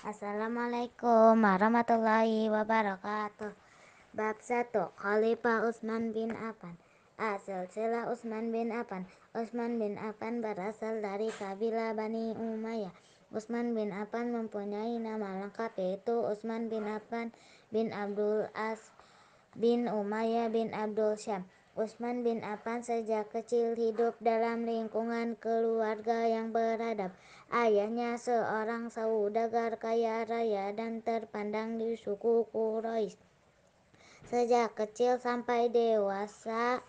Assalamualaikum warahmatullahi wabarakatuh. Bab 1. Khalifah Utsman bin Affan. Silsilah Utsman bin Affan. Utsman bin Affan berasal dari kabilah Bani Umayyah. Utsman bin Affan mempunyai nama lengkap yaitu Utsman bin Affan bin Abdul As bin Umayyah bin Abdul Syam. Utsman bin Affan sejak kecil hidup dalam lingkungan keluarga yang beradab. Ayahnya seorang saudagar kaya raya dan terpandang di suku Quraisy. Sejak kecil sampai dewasa,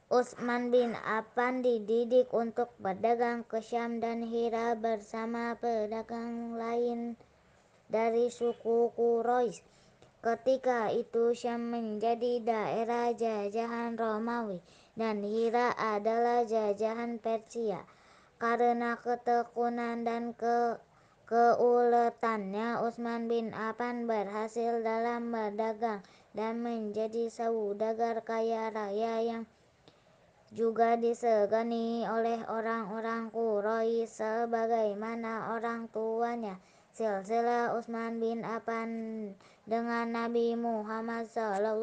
Utsman bin Affan dididik untuk berdagang ke Syam dan Hira bersama pedagang lain dari suku Quraisy. Ketika itu Syam menjadi daerah jajahan Romawi dan Hira adalah jajahan Persia. Karena ketekunan dan keuletannya, Utsman bin Affan berhasil dalam berdagang dan menjadi saudagar kaya raya yang juga disegani oleh orang-orang Quraisy sebagaimana orang tuanya. Silsilah Utsman bin Affan dengan Nabi Muhammad SAW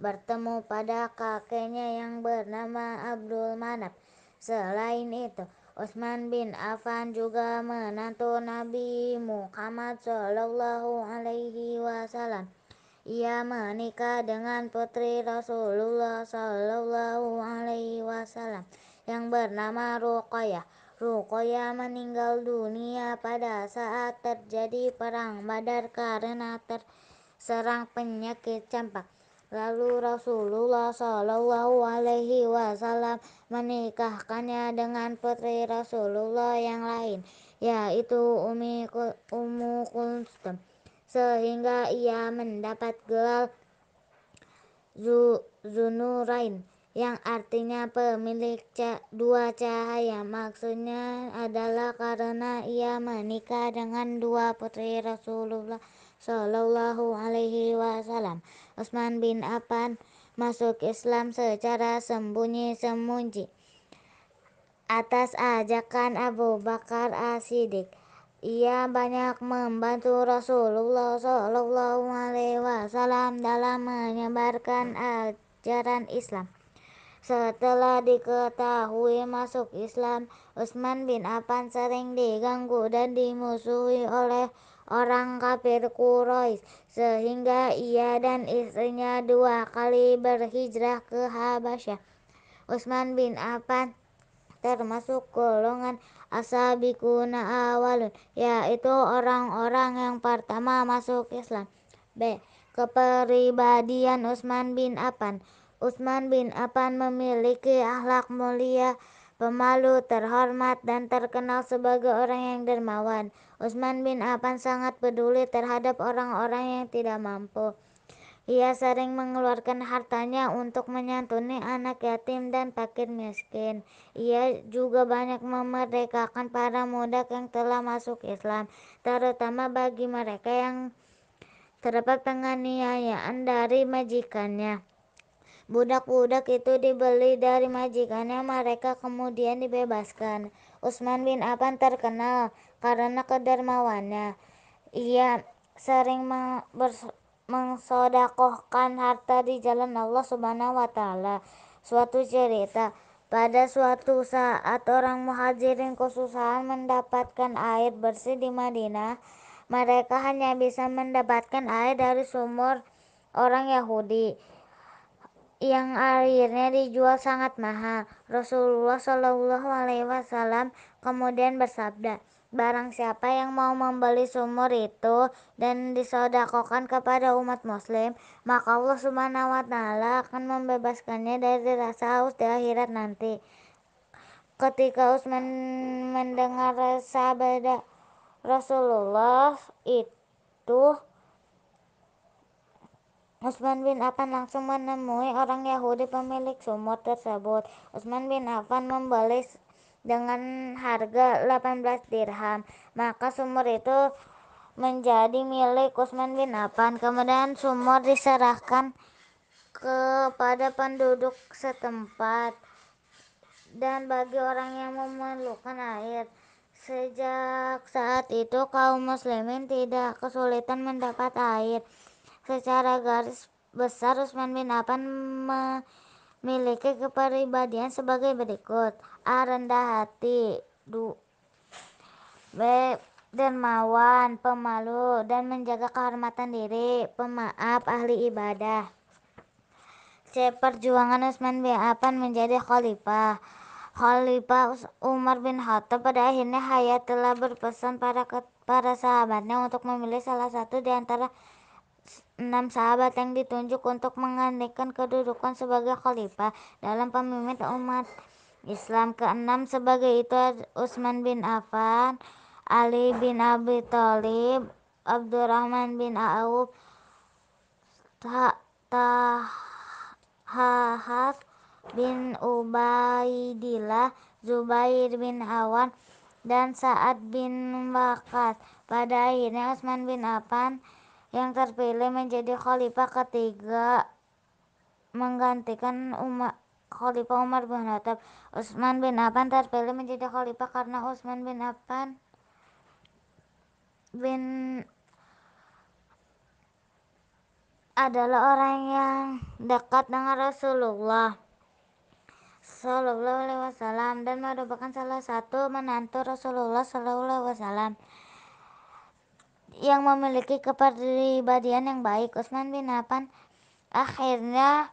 bertemu pada kakeknya yang bernama Abdul Manaf. Selain itu, Utsman bin Affan juga menantu Nabi Muhammad SAW. Ia menikah dengan putri Rasulullah SAW yang bernama Ruqayyah. Ruqayyah meninggal dunia pada saat terjadi perang Badar karena terserang penyakit campak. Lalu Rasulullah SAW menikahkannya dengan putri Rasulullah yang lain, yaitu Ummu Kulsum, sehingga ia mendapat gelar Zunurain, yang artinya pemilik dua cahaya. Maksudnya adalah karena ia menikah dengan dua putri Rasulullah SAW. Utsman bin Affan masuk Islam secara sembunyi-sembunyi atas ajakan Abu Bakar As-Siddiq. Ia banyak membantu Rasulullah SAW dalam menyebarkan ajaran Islam. Setelah diketahui masuk Islam, Utsman bin Affan sering diganggu dan dimusuhi oleh orang kafir Quraisy, sehingga ia dan istrinya 2 kali berhijrah ke Habasyah. Utsman bin Affan termasuk golongan as-sabiquna awalun, yaitu orang-orang yang pertama masuk Islam. B. Kepribadian Utsman bin Affan. Utsman bin Affan memiliki akhlak mulia, pemalu, terhormat, dan terkenal sebagai orang yang dermawan. Utsman bin Affan sangat peduli terhadap orang-orang yang tidak mampu. Ia sering mengeluarkan hartanya untuk menyantuni anak yatim dan fakir miskin. Ia juga banyak memerdekakan para budak yang telah masuk Islam, terutama bagi mereka yang terdapat penganiayaan dari majikannya. Budak-budak itu dibeli dari majikannya, mereka kemudian dibebaskan. Utsman bin Affan terkenal karena kedermawannya. Ia sering mengsodakohkan harta di jalan Allah Subhanahu wa Ta'ala. Suatu cerita, pada suatu saat orang muhajirin kesusahan mendapatkan air bersih di Madinah. Mereka hanya bisa mendapatkan air dari sumur orang Yahudi yang airnya dijual sangat mahal. Rasulullah SAW kemudian bersabda, barang siapa yang mau membeli sumur itu dan disodakokan kepada umat muslim, maka Allah Subhanahu wa Ta'ala akan membebaskannya dari rasa haus di akhirat nanti. Ketika Utsman mendengar sabda Rasulullah itu, Utsman bin Affan langsung menemui orang Yahudi pemilik sumur tersebut. Utsman bin Affan membeli dengan harga 18 dirham. Maka sumur itu menjadi milik Utsman bin Affan. Kemudian sumur diserahkan kepada penduduk setempat dan bagi orang yang memerlukan air. Sejak saat itu kaum muslimin tidak kesulitan mendapat air. Secara garis besar Utsman bin Affan memiliki kepribadian sebagai berikut: A. Rendah hati, B. Dermawan, pemalu, dan menjaga kehormatan diri, pemaaf, ahli ibadah. C. Perjuangan Utsman bin Affan menjadi khalifah. Khalifah Umar bin Khattab pada akhirnya hayat telah berpesan para sahabatnya untuk memilih salah satu di antara 6 sahabat yang ditunjuk untuk menggantikan kedudukan sebagai khalifah dalam pemimpin umat Islam. Keenam sebagai itu Utsman bin Affan, Ali bin Abi Thalib, Abdurrahman bin Auf, Tahas bin Ubaidillah, Zubair bin Awan, dan Sa'ad bin Waqqas. Pada akhirnya Utsman bin Affan yang terpilih menjadi khalifah ketiga menggantikan Khalifah Umar bin Khattab. Utsman bin Affan terpilih menjadi khalifah karena Utsman bin Affan adalah orang yang dekat dengan Rasulullah Shallallahu Alaihi Wasallam dan merupakan salah satu menantu Rasulullah Shallallahu Alaihi Wasallam yang memiliki kepribadian yang baik. Utsman bin Affan akhirnya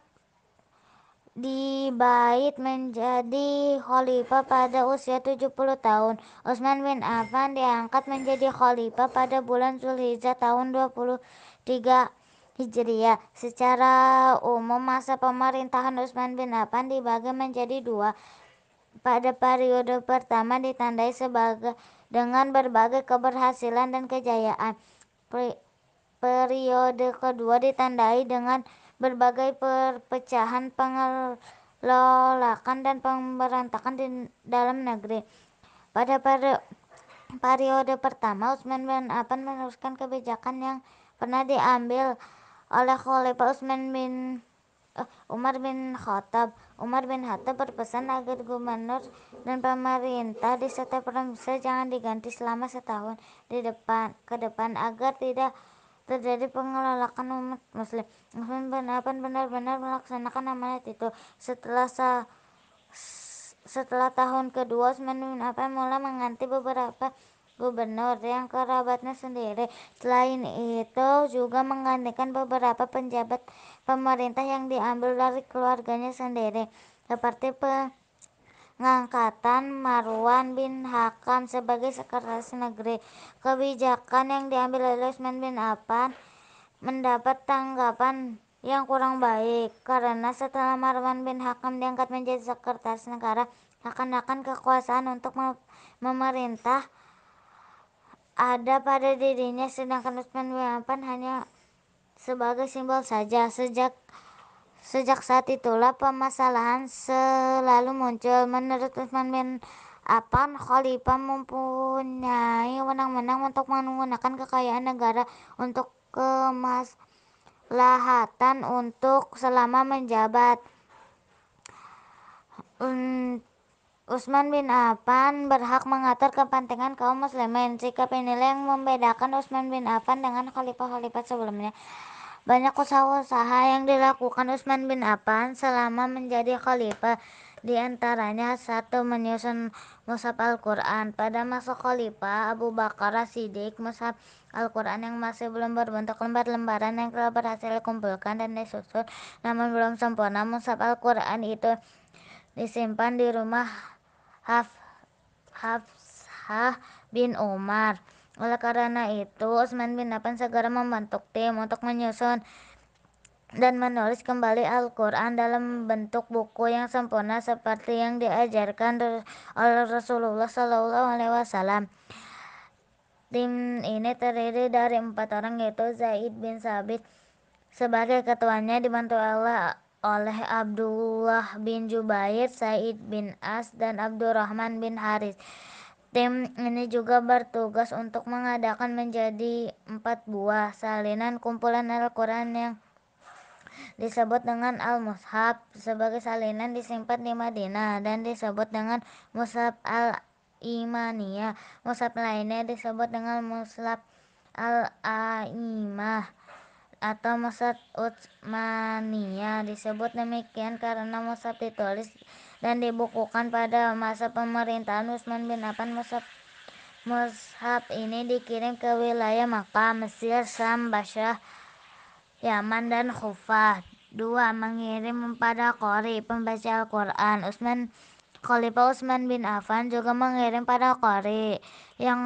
dibait menjadi khalifah pada usia 70 tahun. Utsman bin Affan diangkat menjadi khalifah pada bulan Zulhijjah tahun 23 Hijriah. Secara umum masa pemerintahan Utsman bin Affan dibagi menjadi dua. Pada periode pertama ditandai dengan berbagai keberhasilan dan kejayaan. Periode kedua ditandai dengan berbagai perpecahan, pengelolakan, dan pemberontakan di dalam negeri. Pada periode pertama, Utsman bin Affan meneruskan kebijakan yang pernah diambil oleh Khalifah Umar bin Khattab. Umar bin Khattab berpesan agar gubernur dan pemerintah di setiap provinsi jangan diganti selama setahun ke depan agar tidak terjadi pengelolakan umat muslim. Utsman bin Affan benar-benar melaksanakan amanat itu. Setelah tahun kedua, Utsman bin Affan mulai mengganti beberapa gubernur yang kerabatnya sendiri. Selain itu juga menggantikan beberapa penjabat pemerintah yang diambil dari keluarganya sendiri, seperti pengangkatan Marwan bin Hakam sebagai sekretaris negeri. Kebijakan yang diambil oleh Utsman bin Affan mendapat tanggapan yang kurang baik karena setelah Marwan bin Hakam diangkat menjadi sekretaris negara, seakan-akan kekuasaan untuk memerintah ada pada dirinya, sedangkan Utsman bin Affan hanya sebagai simbol saja. Sejak saat itulah permasalahan selalu muncul. Menurut Utsman bin Affan, khalifah mempunyai wewenang untuk menggunakan kekayaan negara untuk kemaslahatan untuk selama menjabat. Utsman bin Affan berhak mengatur kepentingan kaum muslimin. Sikap inilah yang membedakan Utsman bin Affan dengan khalifah-khalifah sebelumnya. Banyak usaha-usaha yang dilakukan Utsman bin Affan selama menjadi khalifah, di antaranya satu, menyusun mushaf Al-Quran. Pada masa khalifah Abu Bakar As-Siddiq, mushaf Al-Quran yang masih belum berbentuk lembar-lembaran yang telah berhasil dikumpulkan dan disusun namun belum sempurna. Mushaf Al-Quran itu disimpan di rumah Hafsah bin Umar. Oleh karena itu, Utsman bin Affan segera membentuk tim untuk menyusun dan menulis kembali Al-Quran dalam bentuk buku yang sempurna seperti yang diajarkan oleh Rasulullah Shallallahu Alaihi Wasallam. Tim ini terdiri dari 4 orang, yaitu Zaid bin Sabit sebagai ketuanya, dibantu oleh Abdullah bin Jubair, Said bin As, dan Abdurrahman bin Haris. Tim ini juga bertugas untuk mengadakan menjadi 4 buah salinan kumpulan Al-Quran yang disebut dengan Al-Mushaf. Sebagai salinan disimpan di Madinah dan disebut dengan Mushaf imaniyah. Mushaf lainnya disebut dengan mushaf al-aimah atau mushaf Utsmaniyah. Disebut demikian karena mushaf ditulis dan dibukukan pada masa pemerintahan Utsman bin Affan. Mushaf ini dikirim ke wilayah Makkah, Mesir, Syam, Bashrah, Yaman, dan Kufah. 2. Mengirim pada qori, pembaca Al-Quran. Khalifah Utsman bin Affan juga mengirim pada qori yang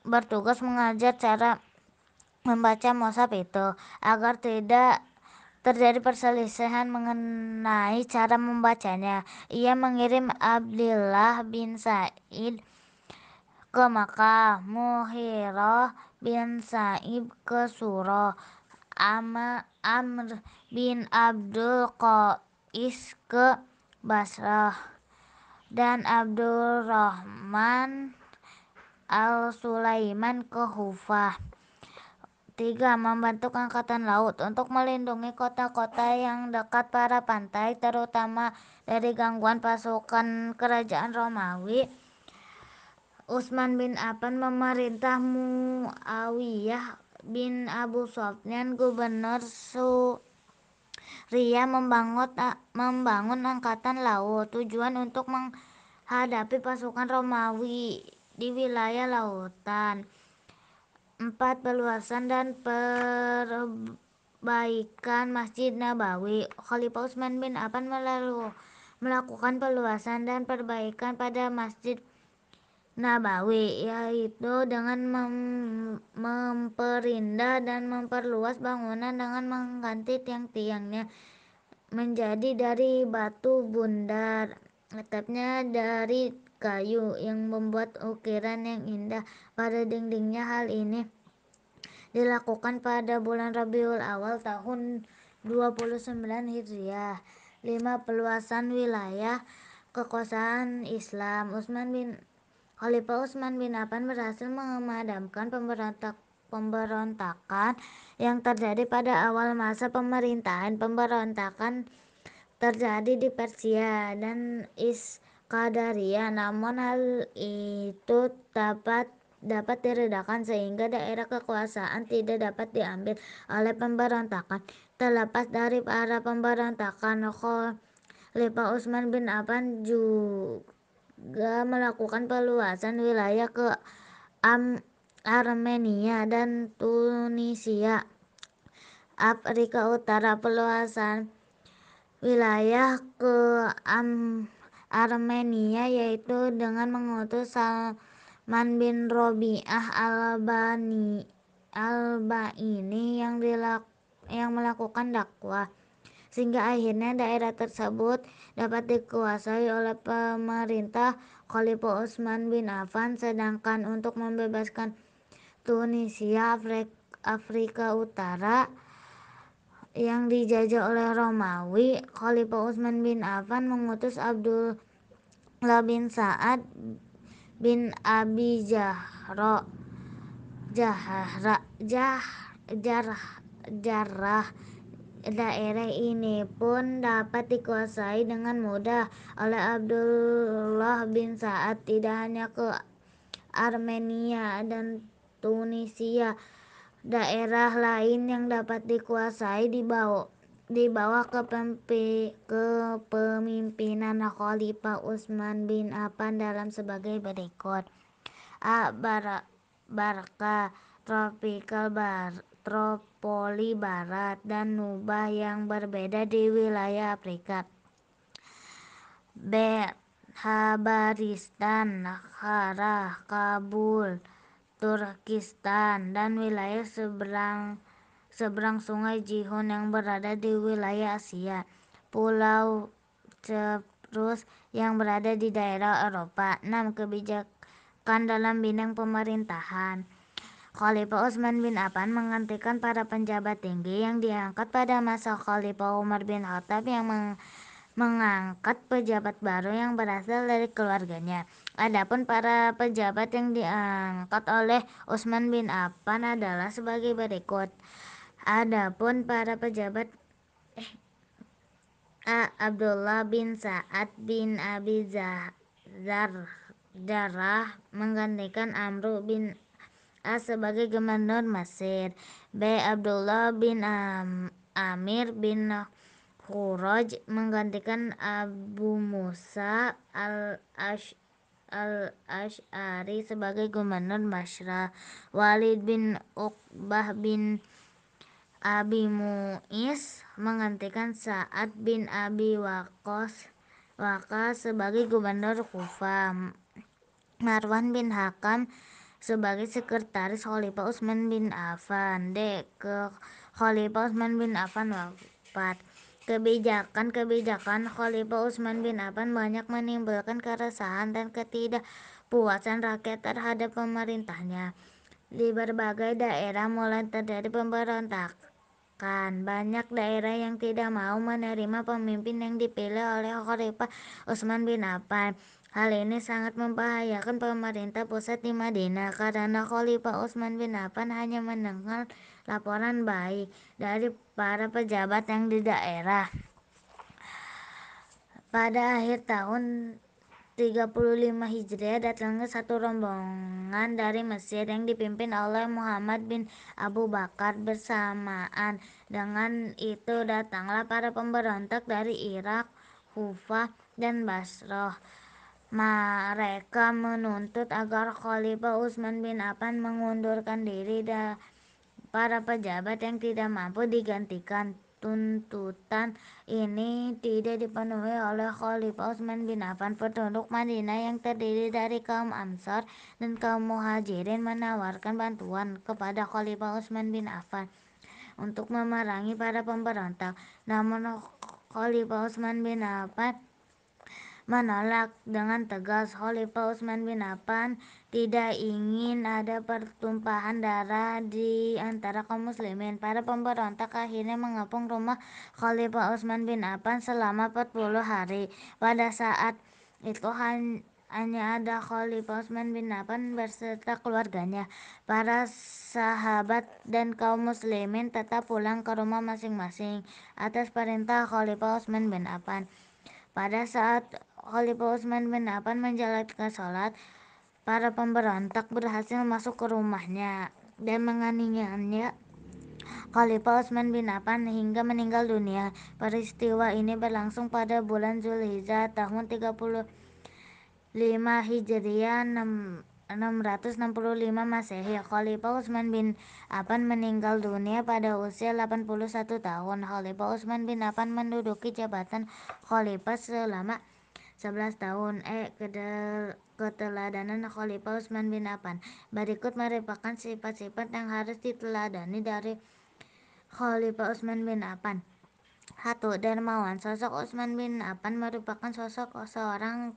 bertugas mengajar cara membaca mushaf itu, agar tidak terjadi perselisihan mengenai cara membacanya. Ia mengirim Abdillah bin Sa'id ke Makkah, Muhirah bin Sa'ib ke Suro, Amr bin Abdul Qais ke Basrah, dan Abdurrahman al-Sulaiman ke Kufah. 3. Membentuk angkatan laut untuk melindungi kota-kota yang dekat para pantai, terutama dari gangguan pasukan kerajaan Romawi. Utsman bin Affan memerintah Muawiyah bin Abu Sufyan, gubernur Suriah, membangun angkatan laut tujuan untuk menghadapi pasukan Romawi di wilayah lautan. 4. Perluasan dan perbaikan Masjid Nabawi. Khalifah Utsman bin Affan melakukan perluasan dan perbaikan pada Masjid Nabawi, yaitu dengan memperindah dan memperluas bangunan dengan mengganti tiang-tiangnya menjadi dari batu bundar, atapnya dari kayu yang membuat ukiran yang indah pada dindingnya. Hal ini dilakukan pada bulan Rabiul Awal tahun 29 Hijriah. 5. Perluasan wilayah kekuasaan Islam. Khalifah Utsman bin Affan berhasil memadamkan pemberontakan yang terjadi pada awal masa pemerintahan. Pemberontakan terjadi di Persia dan Iskandariya, namun hal itu dapat diredakan sehingga daerah kekuasaan tidak dapat diambil oleh pemberontakan. Terlepas dari para pemberontakan, Khalifah Utsman bin Affan juga melakukan perluasan wilayah ke Armenia dan Tunisia, Afrika Utara. Perluasan wilayah ke Armenia yaitu dengan mengutus Salman bin Robi'ah al-Baini yang melakukan dakwah, sehingga akhirnya daerah tersebut dapat dikuasai oleh pemerintah Khalifah Utsman bin Affan. Sedangkan untuk membebaskan Tunisia, Afrika Utara yang dijajah oleh Romawi, Khalifah Utsman bin Affan mengutus Abdullah bin Sa'ad bin Abi Jarrah. Daerah ini pun dapat dikuasai dengan mudah oleh Abdullah bin Sa'ad. Tidak hanya ke Armenia dan Tunisia, daerah lain yang dapat dikuasai di bawah kepemimpinan Khalifah Utsman bin Affan dalam sebagai berikut. A. Barka, Tropoli Barat, dan Nubah yang berbeda di wilayah Afrika. B. Khabaristan, Kharah, Kabul, Turkistan, dan wilayah seberang sungai Jihun yang berada di wilayah Asia. Pulau Cyprus yang berada di daerah Eropa. 6. Kebijakan dalam bidang pemerintahan. Khalifah Utsman bin Affan menggantikan para penjabat tinggi yang diangkat pada masa Khalifah Umar bin Khattab, yang mengangkat pejabat baru yang berasal dari keluarganya. Adapun para pejabat yang diangkat oleh Utsman bin Affan adalah sebagai berikut. Adapun para pejabat A. Abdullah bin Sa'ad bin Abi Zarr, Jarrah menggantikan Amru bin As sebagai gubernur Mesir. B. Abdullah bin Amir bin Khuraj menggantikan Abu Musa al-Ash'ari sebagai gubernur Basra. Walid bin Uqbah bin Abi Mu'is menggantikan Sa'ad bin Abi Waqqas sebagai gubernur Kufah. Marwan bin Hakam sebagai sekretaris Khalifah Utsman bin Affan. D. Khalifah Utsman bin Affan wafat. Kebijakan Khalifah Utsman bin Affan banyak menimbulkan keresahan dan ketidakpuasan rakyat terhadap pemerintahnya. Di berbagai daerah mulai terjadi pemberontakan. Banyak daerah yang tidak mau menerima pemimpin yang dipilih oleh Khalifah Utsman bin Affan. Hal ini sangat membahayakan pemerintah pusat di Madinah karena Khalifah Utsman bin Affan hanya mendengar laporan baik dari para pejabat yang di daerah. Pada akhir tahun 35 Hijriah datangnya satu rombongan dari Mesir yang dipimpin oleh Muhammad bin Abu Bakar. Bersamaan dengan itu datanglah para pemberontak dari Irak, Kufah, dan Basrah. Mereka menuntut agar Khalifah Utsman bin Affan mengundurkan diri dan para pejabat yang tidak mampu digantikan. Tuntutan ini tidak dipenuhi oleh Khalifah Utsman bin Affan. Penduduk Madinah yang terdiri dari kaum Ansar dan kaum Muhajirin menawarkan bantuan kepada Khalifah Utsman bin Affan untuk memerangi para pemberontak. Namun Khalifah Utsman bin Affan menolak dengan tegas. Khalifah Utsman bin Affan tidak ingin ada pertumpahan darah di antara kaum muslimin. Para pemberontak akhirnya mengepung rumah Khalifah Utsman bin Affan selama 40 hari. Pada saat itu hanya ada Khalifah Utsman bin Affan beserta keluarganya. Para sahabat dan kaum muslimin tetap pulang ke rumah masing-masing atas perintah Khalifah Utsman bin Affan. Pada saat Khalifah Utsman bin Affan menjalankan sholat, para pemberontak berhasil masuk ke rumahnya dan menganiaya Khalifah Utsman bin Affan hingga meninggal dunia. Peristiwa ini berlangsung pada bulan Zulhijjah tahun 35 Hijriah 665 Masehi. Khalifah Utsman bin Affan meninggal dunia pada usia 81 tahun. Khalifah Utsman bin Affan menduduki jabatan khalifah selama 11 tahun. Keteladanan Khalifah Utsman bin Affan. Berikut merupakan sifat-sifat yang harus diteladani dari Khalifah Utsman bin Affan. 1. Dermawan. Sosok Utsman bin Affan merupakan sosok seorang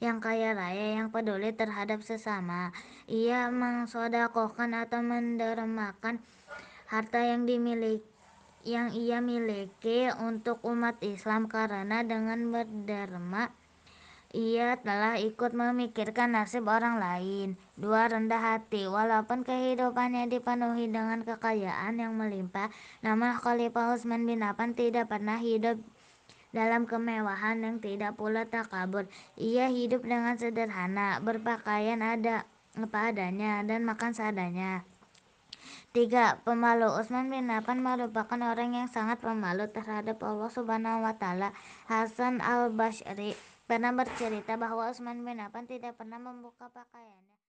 yang kaya raya, yang peduli terhadap sesama. Ia mensedekahkan atau mendermakan harta yang ia miliki untuk umat Islam, karena dengan berderma ia telah ikut memikirkan nasib orang lain. 2. Rendah hati. Walaupun kehidupannya dipenuhi dengan kekayaan yang melimpah, namun Khalifah Utsman bin Affan tidak pernah hidup dalam kemewahan yang tidak pula takabur. Ia hidup dengan sederhana, berpakaian apa adanya, dan makan seadanya. 3. Pemalu. Utsman bin Affan merupakan orang yang sangat pemalu terhadap Allah Subhanahu wa Ta'ala. Hasan al-Basri pernah bercerita bahwa Utsman bin Affan tidak pernah membuka pakaiannya